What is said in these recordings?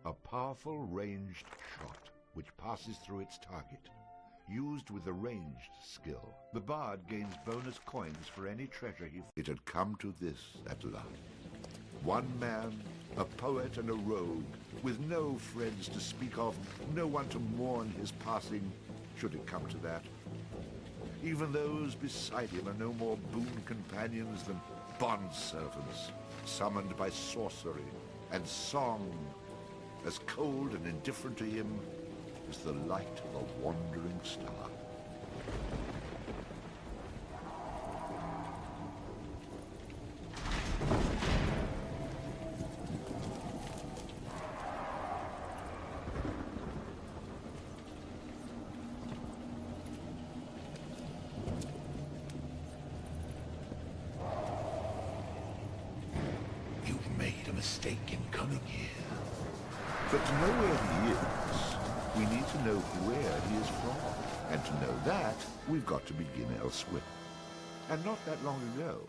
A powerful ranged shot which passes through its target. Used with a ranged skill, the bard gains bonus coins for any treasure he... It had come to this at last. One man, a poet and a rogue, with no friends to speak of, no one to mourn his passing, should it come to that. Even those beside him are no more boon companions than bondservants, summoned by sorcery and song, as cold and indifferent to him as the light of a wandering star. You've made a mistake in coming here. But to know where he is, we need to know where he is from. And to know that, we've got to begin elsewhere. And not that long ago.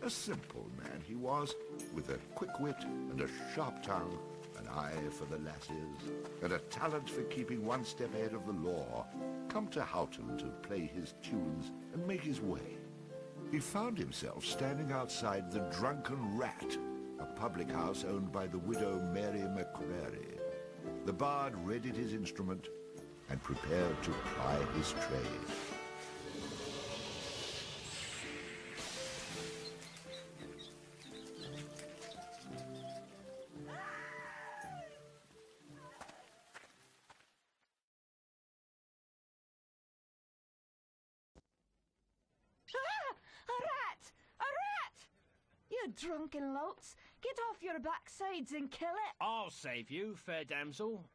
A simple man he was, with a quick wit and a sharp tongue, an eye for the lasses, and a talent for keeping one step ahead of the law, come to Houghton to play his tunes and make his way. He found himself standing outside the Drunken Rat, a public house owned by the widow Mary McCrary. The bard readied his instrument and prepared to ply his trade. Drunken louts, get off your backsides and kill it. I'll save you, fair damsel.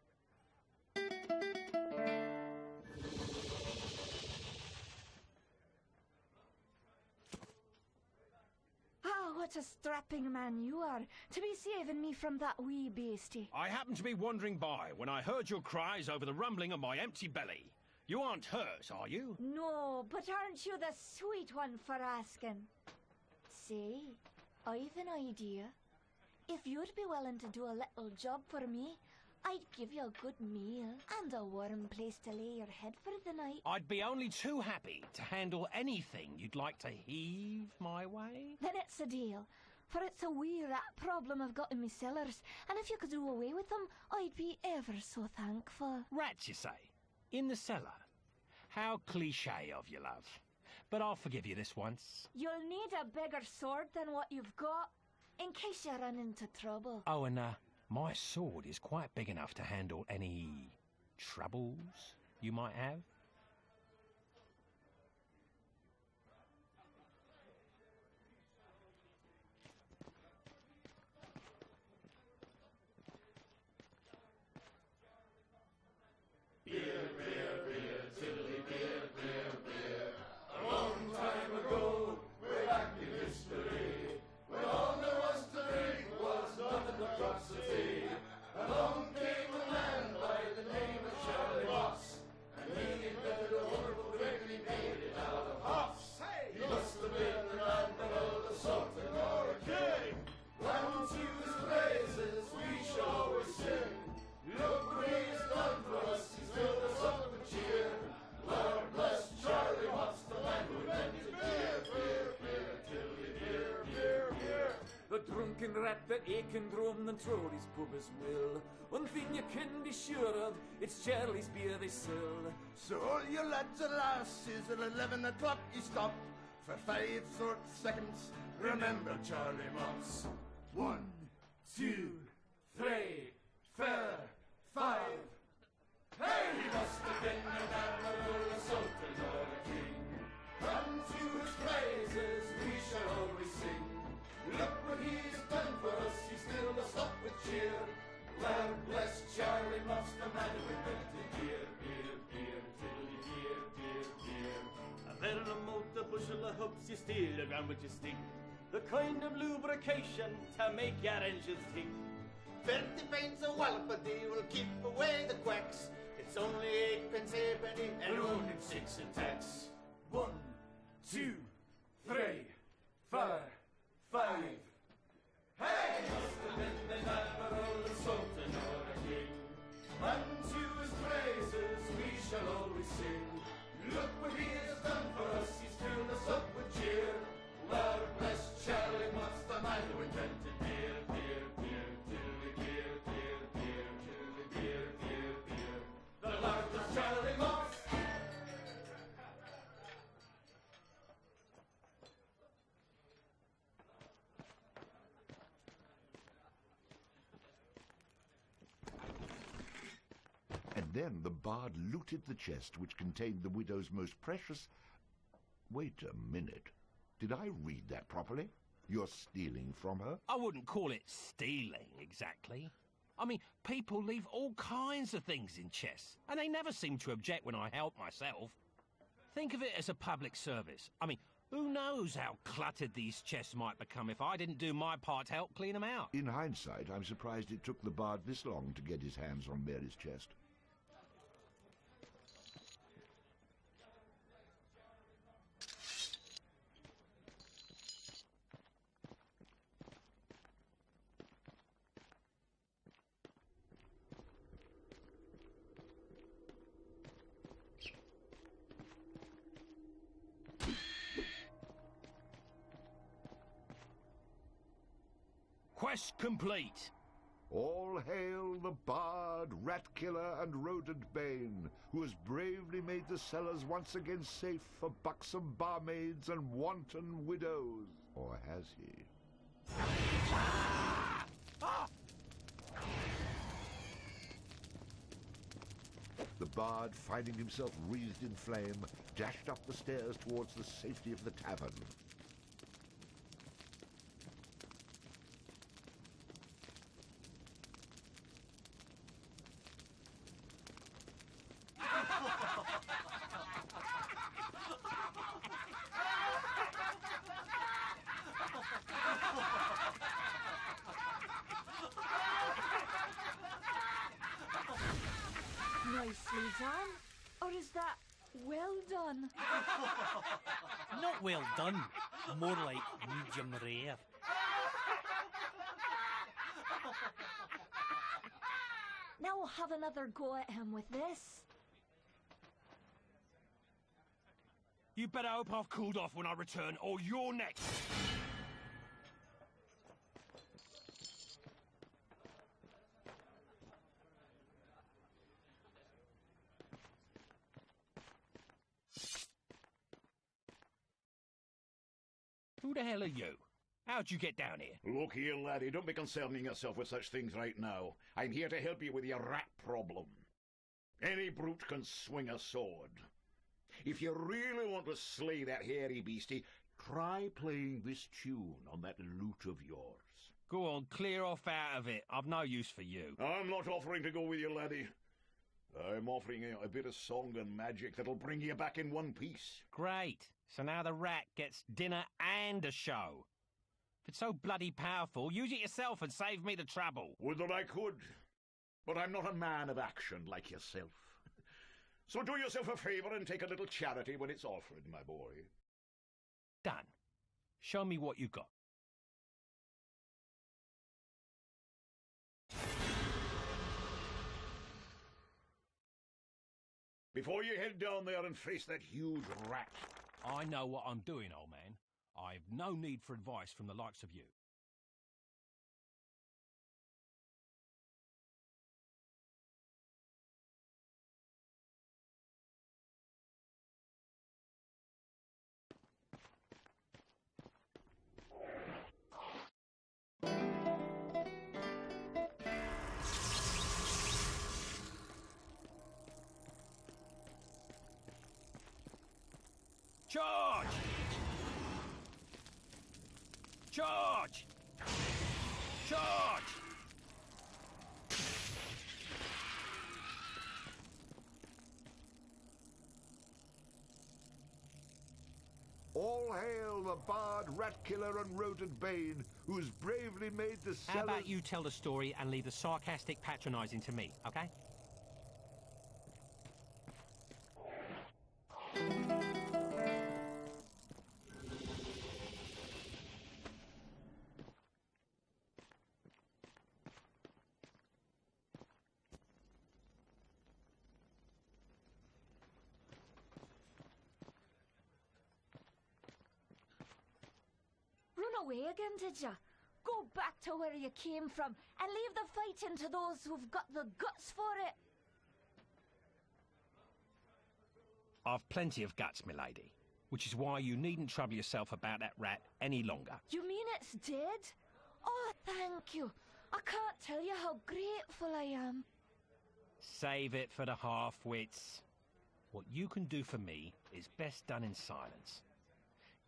Ah, what a strapping man you are, to be saving me from that wee beastie. I happened to be wandering by when I heard your cries over the rumbling of my empty belly. You aren't hurt, are you? No, but aren't you the sweet one for asking? Say, I've an idea. If you'd be willing to do a little job for me, I'd give you a good meal and a warm place to lay your head for the night. I'd be only too happy to handle anything you'd like to heave my way. Then it's a deal, for it's a wee rat problem I've got in me cellars, and if you could do away with them, I'd be ever so thankful. Rats, you say? In the cellar? How cliché of you, love. But I'll forgive you this once. You'll need a bigger sword than what you've got, in case you run into trouble. Oh, and my sword is quite big enough to handle any troubles you might have. that Aiken drum and Trolley's pub as well. One thing you can be sure of, it's Charlie's beer they sell. So all you lads and lasses, at 11 o'clock you stop for 5 short seconds. Remember Charlie Moss. 1, 2, 3, 4, 5. Hey, he must have been an admiral, a sultan, or a king. Unto his praises we shall always sing. Look what he's done for us, he still us up with cheer. Lord bless Charlie Moss, the man who invented beer, beer, beer, tiddly beer, beer, beer. A very remote a bushel of hoops you steal around with your stick. The kind of lubrication to make your engines tick. 30 pence a wallop a day will keep away the quacks. It's only 8 pence halfpenny and only 6 in tax. 1, 2, 3, 4, 5. Hey! Must have been the night. Then the bard looted the chest which contained the widow's most precious... Wait a minute. Did I read that properly? You're stealing from her? I wouldn't call it stealing, exactly. I mean, people leave all kinds of things in chests, and they never seem to object when I help myself. Think of it as a public service. I mean, who knows how cluttered these chests might become if I didn't do my part to help clean them out. In hindsight, I'm surprised it took the bard this long to get his hands on Mary's chest. Quest complete. All hail the bard, rat killer, and rodent bane, who has bravely made the cellars once again safe for buxom barmaids and wanton widows. Or has he? The bard, finding himself wreathed in flame, dashed up the stairs towards the safety of the tavern. Nicely done. Or is that well done? Not well done, more like medium rare. Now we'll have another go at him with this. You better hope I've cooled off when I return, or you're next. Who the hell are you? How'd you get down here? Look here, laddie, don't be concerning yourself with such things right now. I'm here to help you with your rat problem. Any brute can swing a sword. If you really want to slay that hairy beastie, try playing this tune on that lute of yours. Go on, clear off out of it. I've no use for you. I'm not offering to go with you, laddie. I'm offering you a bit of song and magic that'll bring you back in one piece. Great. So now the rat gets dinner and a show. If it's so bloody powerful, use it yourself and save me the trouble. Would that I could. But I'm not a man of action like yourself. So do yourself a favour and take a little charity when it's offered, my boy. Done. Show me what you got. Before you head down there and face that huge rat. I know what I'm doing, old man. I've no need for advice from the likes of you. Charge! Charge! Charge! All hail the bard, rat killer, and rodent bane, who's bravely made the How cellars... about you tell the story and leave the sarcastic patronising to me, okay? Run away again, did ya? Go back to where you came from and leave the fighting to those who've got the guts for it. I've plenty of guts, milady, which is why you needn't trouble yourself about that rat any longer. You mean it's dead? Oh, thank you. I can't tell you how grateful I am. Save it for the half-wits. What you can do for me is best done in silence.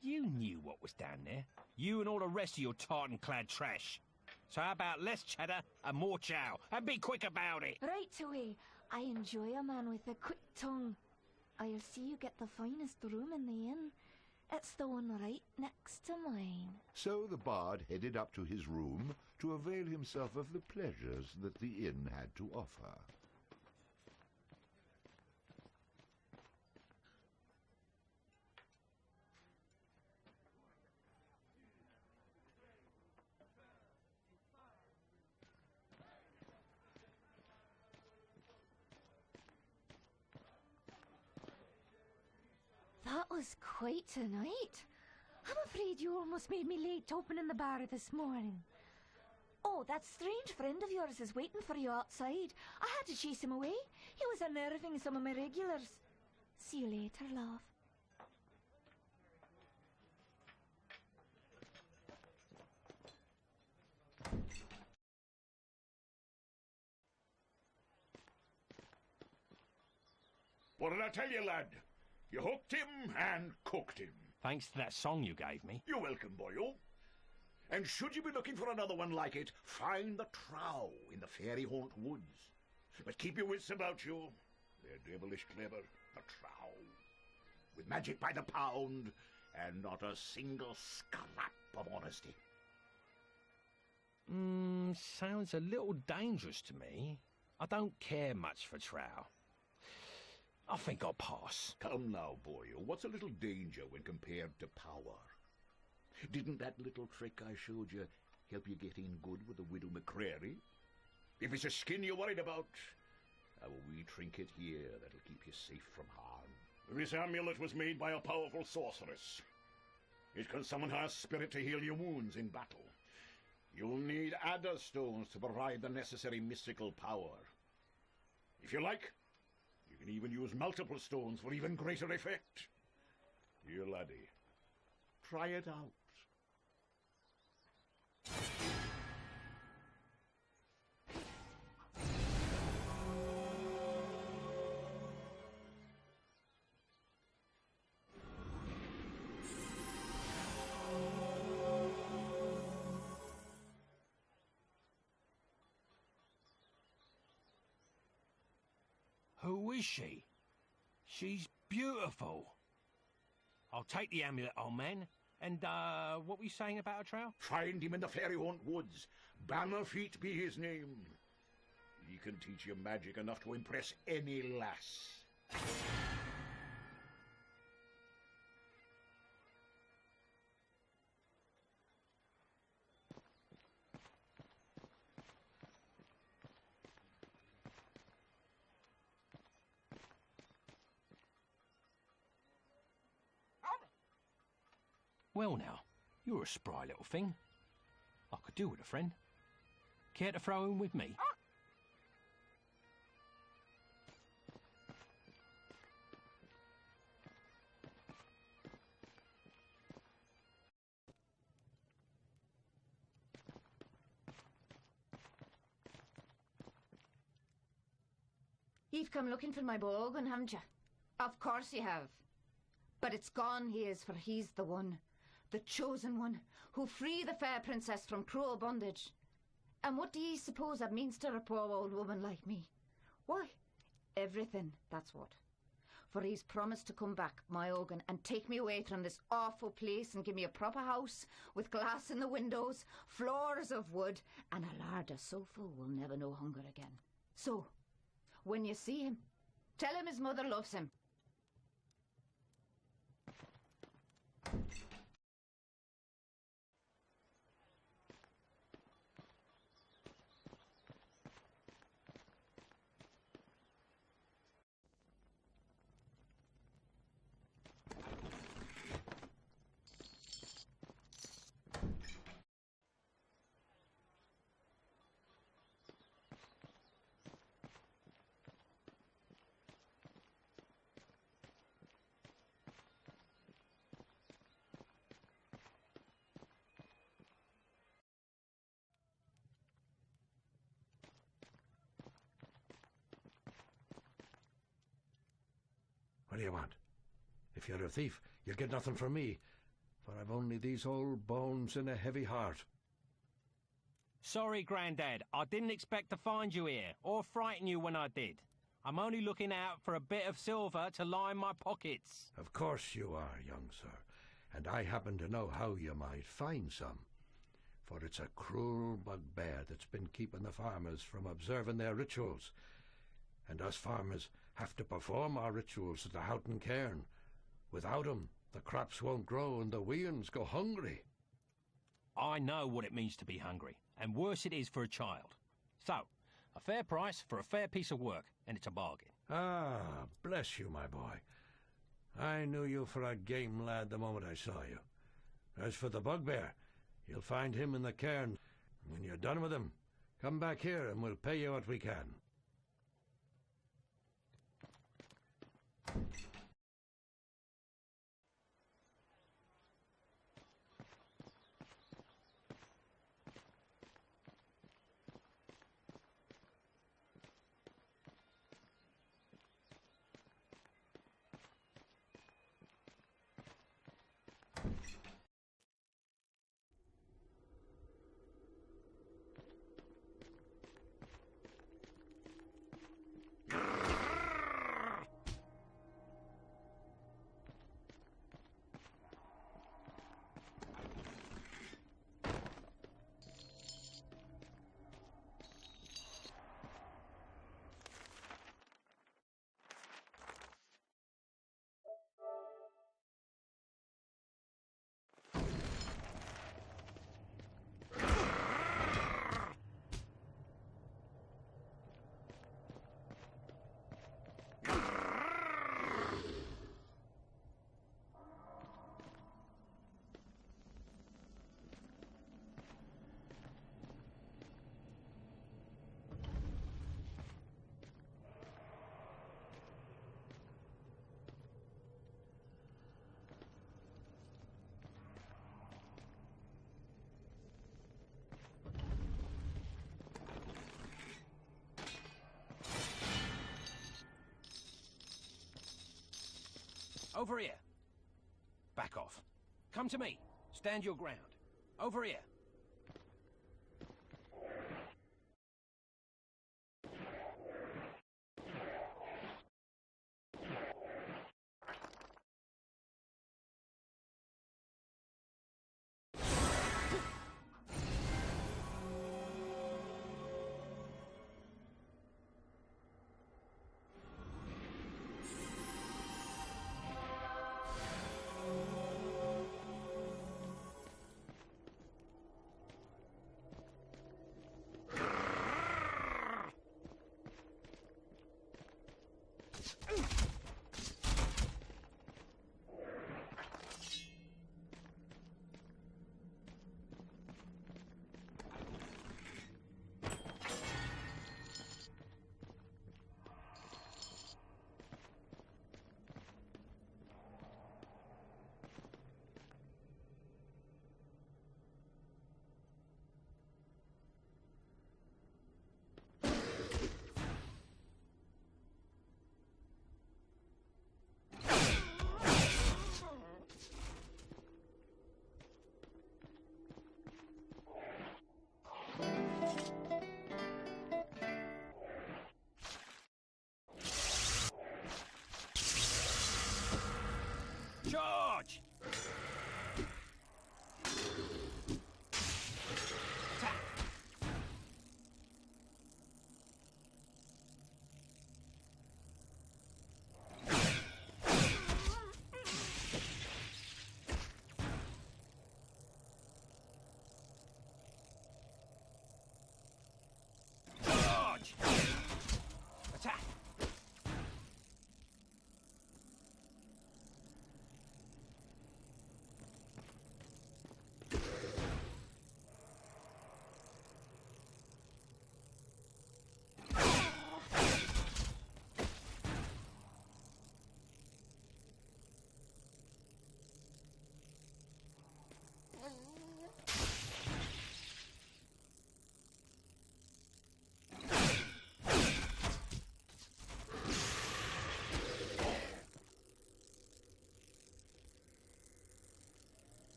You knew what was down there. You and all the rest of your tartan-clad trash. So how about less cheddar and more chow? And be quick about it! Right away. I enjoy a man with a quick tongue. I'll see you get the finest room in the inn. It's the one right next to mine. So the bard headed up to his room to avail himself of the pleasures that the inn had to offer. That was quite a night. I'm afraid you almost made me late opening the bar this morning. Oh, that strange friend of yours is waiting for you outside. I had to chase him away. He was unnerving some of my regulars. See you later, love. What did I tell you, lad? You hooked him and cooked him. Thanks to that song you gave me. You're welcome, boyo. And should you be looking for another one like it, find the trow in the fairy haunt woods. But keep your wits about you. They're devilish clever, the trow. With magic by the pound, and not a single scrap of honesty. Sounds a little dangerous to me. I don't care much for trow. I think I'll pass. Come now, boyo. What's a little danger when compared to power? Didn't that little trick I showed you help you get in good with the widow McCrary? If it's a skin you're worried about, I've a wee trinket here that'll keep you safe from harm. This amulet was made by a powerful sorceress. It can summon her spirit to heal your wounds in battle. You'll need adder stones to provide the necessary mystical power. If you like, you can even use multiple stones for even greater effect. Here, laddie, try it out. Who is she? She's beautiful. I'll take the amulet, old man. And, what were you saying about a trow? Find him in the fairy haunt woods. Bannerfeet be his name. He can teach you magic enough to impress any lass. Well now, you're a spry little thing. I could do with a friend. Care to throw in with me? You've come looking for my bowgun, haven't you? Of course you have. But it's gone he is, for he's the one, the chosen one, who free the fair princess from cruel bondage. And what do ye suppose that means to a poor old woman like me? Why, everything, that's what. For he's promised to come back, my Ogun, and take me away from this awful place and give me a proper house with glass in the windows, floors of wood, and a larder so full we'll never know hunger again. So, when you see him, tell him his mother loves him. What do you want? If you're a thief, you'll get nothing from me, for I've only these old bones and a heavy heart. Sorry, Grandad. I didn't expect to find you here, or frighten you when I did. I'm only looking out for a bit of silver to line my pockets. Of course you are, young sir, and I happen to know how you might find some. For it's a cruel bugbear that's been keeping the farmers from observing their rituals. And us farmers have to perform our rituals at the Houghton cairn. Without 'em, the crops won't grow and the weans go hungry. I know what it means to be hungry, and worse it is for a child. So, a fair price for a fair piece of work, and it's a bargain. Ah, bless you, my boy. I knew you for a game lad the moment I saw you. As for the bugbear, you'll find him in the cairn. When you're done with him, come back here and we'll pay you what we can. Over here. Back off. Come to me. Stand your ground. Over here.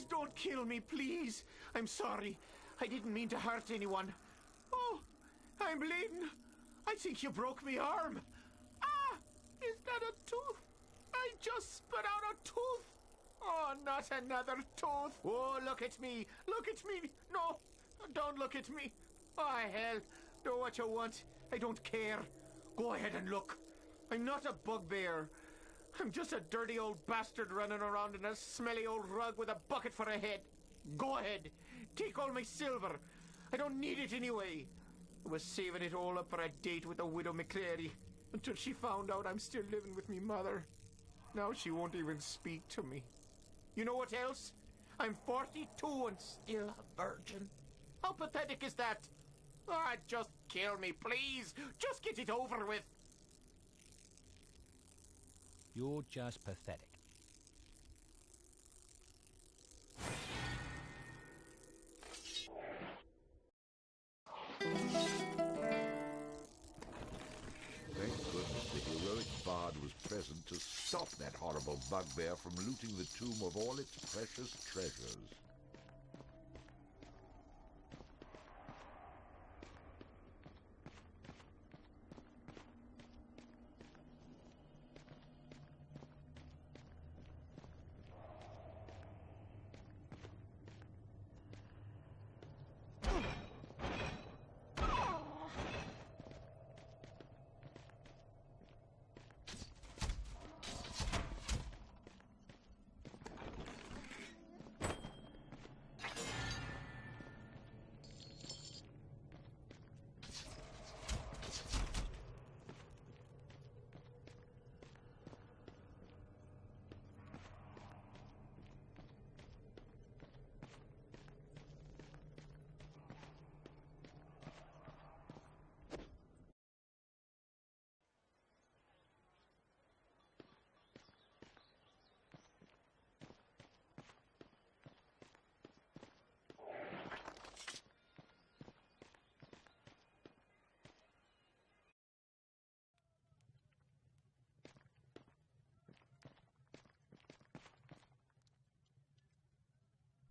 Please don't kill me, please. I'm sorry. I didn't mean to hurt anyone. Oh, I'm bleeding. I think you broke me arm. Ah, is that a tooth? I just spit out a tooth. Oh, not another tooth. Oh, look at me. Look at me. No, don't look at me. Oh, hell. Do what you want. I don't care. Go ahead and look. I'm not a bugbear. I'm just a dirty old bastard running around in a smelly old rug with a bucket for a head. Go ahead. Take all my silver. I don't need it anyway. I was saving it all up for a date with the widow McCreary until she found out I'm still living with me mother. Now she won't even speak to me. You know what else? I'm 42 and still a virgin. How pathetic is that? Ah, just kill me, please. Just get it over with. You're just pathetic. Thank goodness the heroic bard was present to stop that horrible bugbear from looting the tomb of all its precious treasures.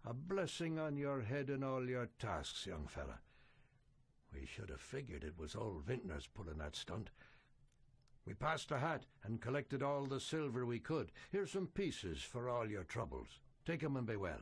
A blessing on your head and all your tasks, young fella. We should have figured it was old Vintners pulling that stunt. We passed a hat and collected all the silver we could. Here's some pieces for all your troubles. Take 'em and be well.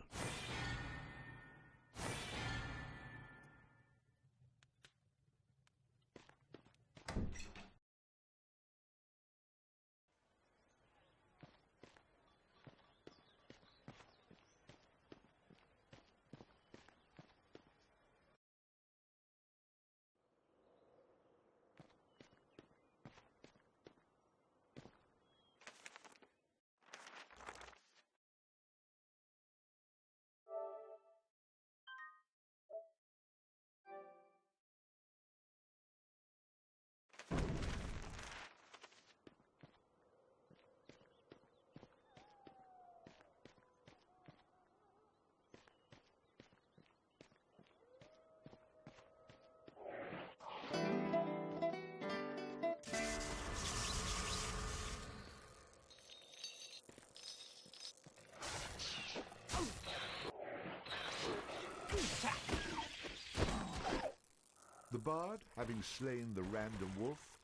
The bard, having slain the random wolf,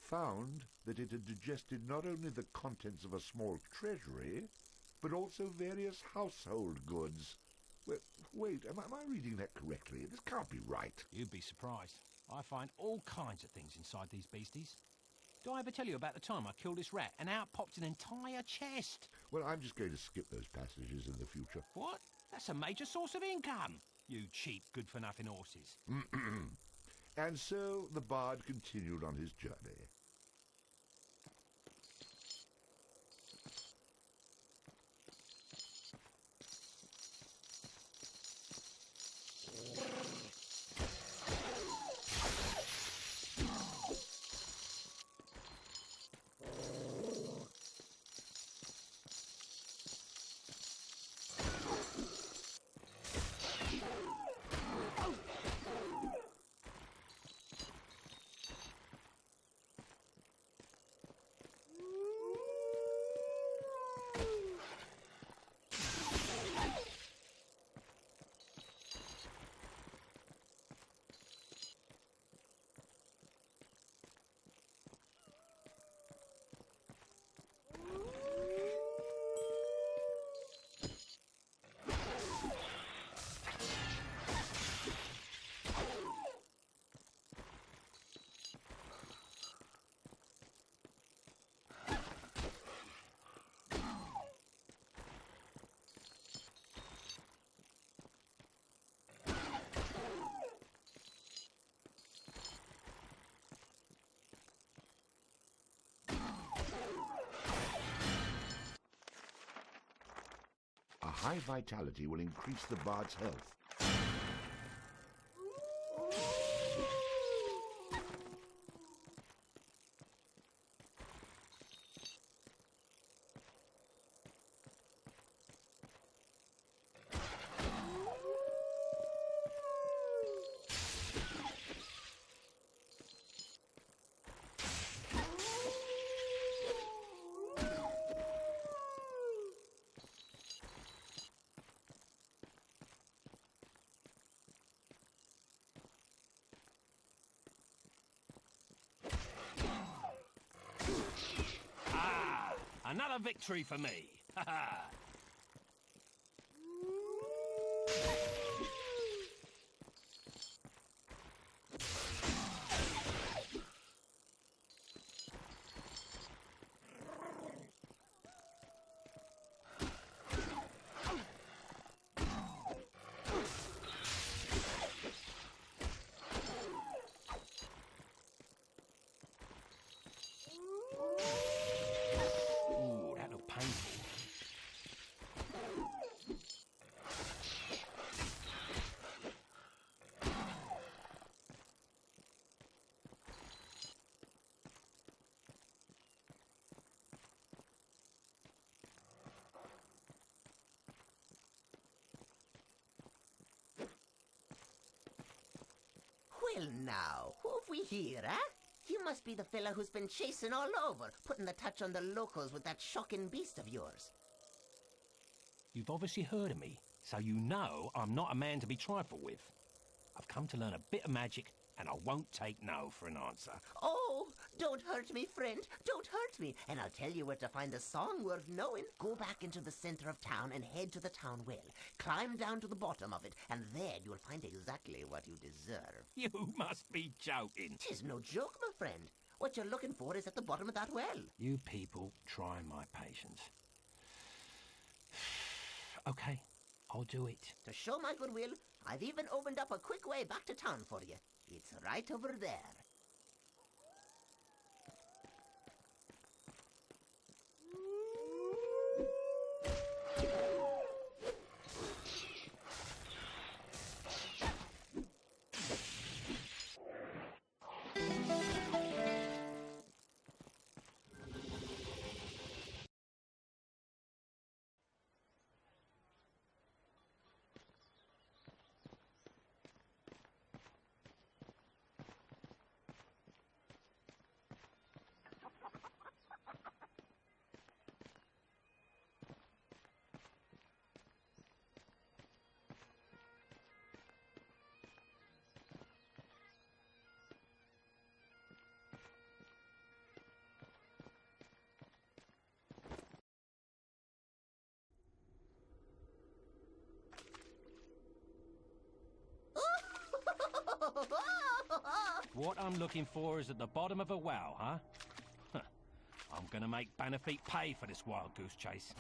found that it had digested not only the contents of a small treasury, but also various household goods. Wait, am I reading that correctly? This can't be right. You'd be surprised. I find all kinds of things inside these beasties. Do I ever tell you about the time I killed this rat and out popped an entire chest? Well, I'm just going to skip those passages in the future. What? That's a major source of income. You cheap, good-for-nothing horses. And so the bard continued on his journey. High vitality will increase the bard's health. Another victory for me. Ha ha. Well now, who have we here, eh? You must be the fella who's been chasing all over, putting the touch on the locals with that shocking beast of yours. You've obviously heard of me, so you know I'm not a man to be trifled with. I've come to learn a bit of magic, and I won't take no for an answer. Oh, don't hurt me, friend. Don't hurt me. And I'll tell you where to find a song worth knowing. Go back into the center of town and head to the town well. Climb down to the bottom of it, and then you'll find exactly what you deserve. You must be joking. 'Tis no joke, my friend. What you're looking for is at the bottom of that well. You people try my patience. Okay, I'll do it. To show my goodwill, I've even opened up a quick way back to town for you. It's right over there. What I'm looking for is at the bottom of a well, huh? I'm gonna make Bannerfeet pay for this wild goose chase.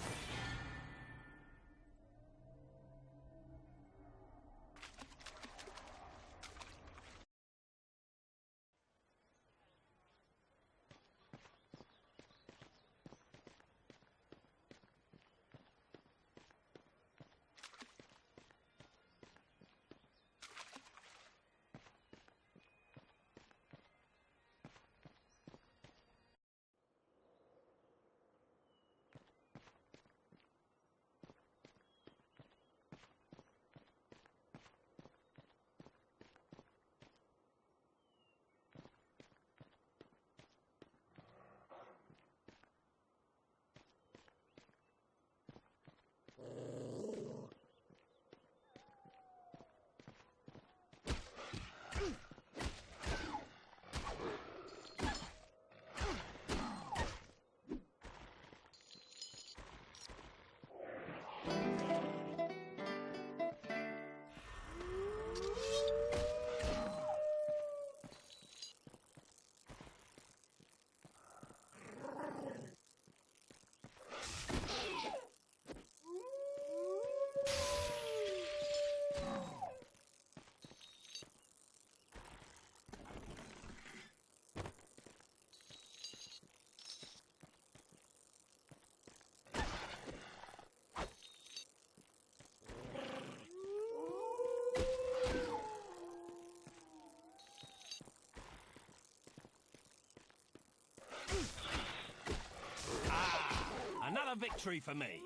victory for me.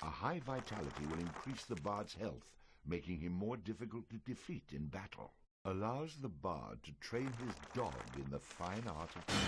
A high vitality will increase the bard's health, making him more difficult to defeat in battle. Allows the bard to train his dog in the fine art of combat.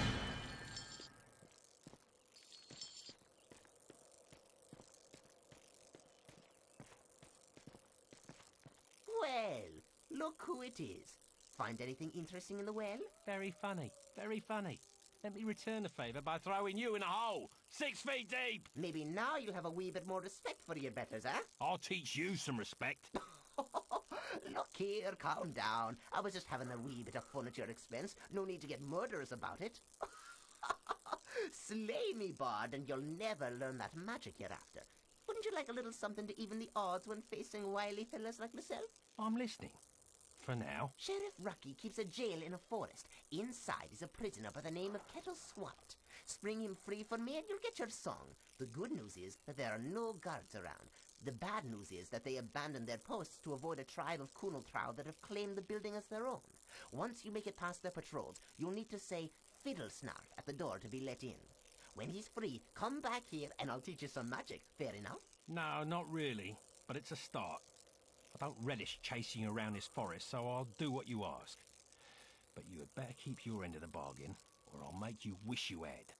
Well, look who it is. Find anything interesting in the well? Very funny, very funny. Let me return the favour by throwing you in a hole, 6 feet deep. Maybe now you'll have a wee bit more respect for your betters, eh? I'll teach you some respect. Look here, calm down. I was just having a wee bit of fun at your expense. No need to get murderous about it. Slay me, bard, and you'll never learn that magic hereafter. Wouldn't you like a little something to even the odds when facing wily fellas like myself? I'm listening. For now. Sheriff Rucky keeps a jail in a forest. Inside is a prisoner by the name of Kettle Swat. Spring him free for me and you'll get your song. The good news is that there are no guards around. The bad news is that they abandoned their posts to avoid a tribe of Kunaltrau that have claimed the building as their own. Once you make it past their patrols, you'll need to say Fiddlesnark at the door to be let in. When he's free, come back here and I'll teach you some magic. Fair enough? No, not really, but it's a start. I don't relish chasing you around this forest, so I'll do what you ask. But you had better keep your end of the bargain, or I'll make you wish you had.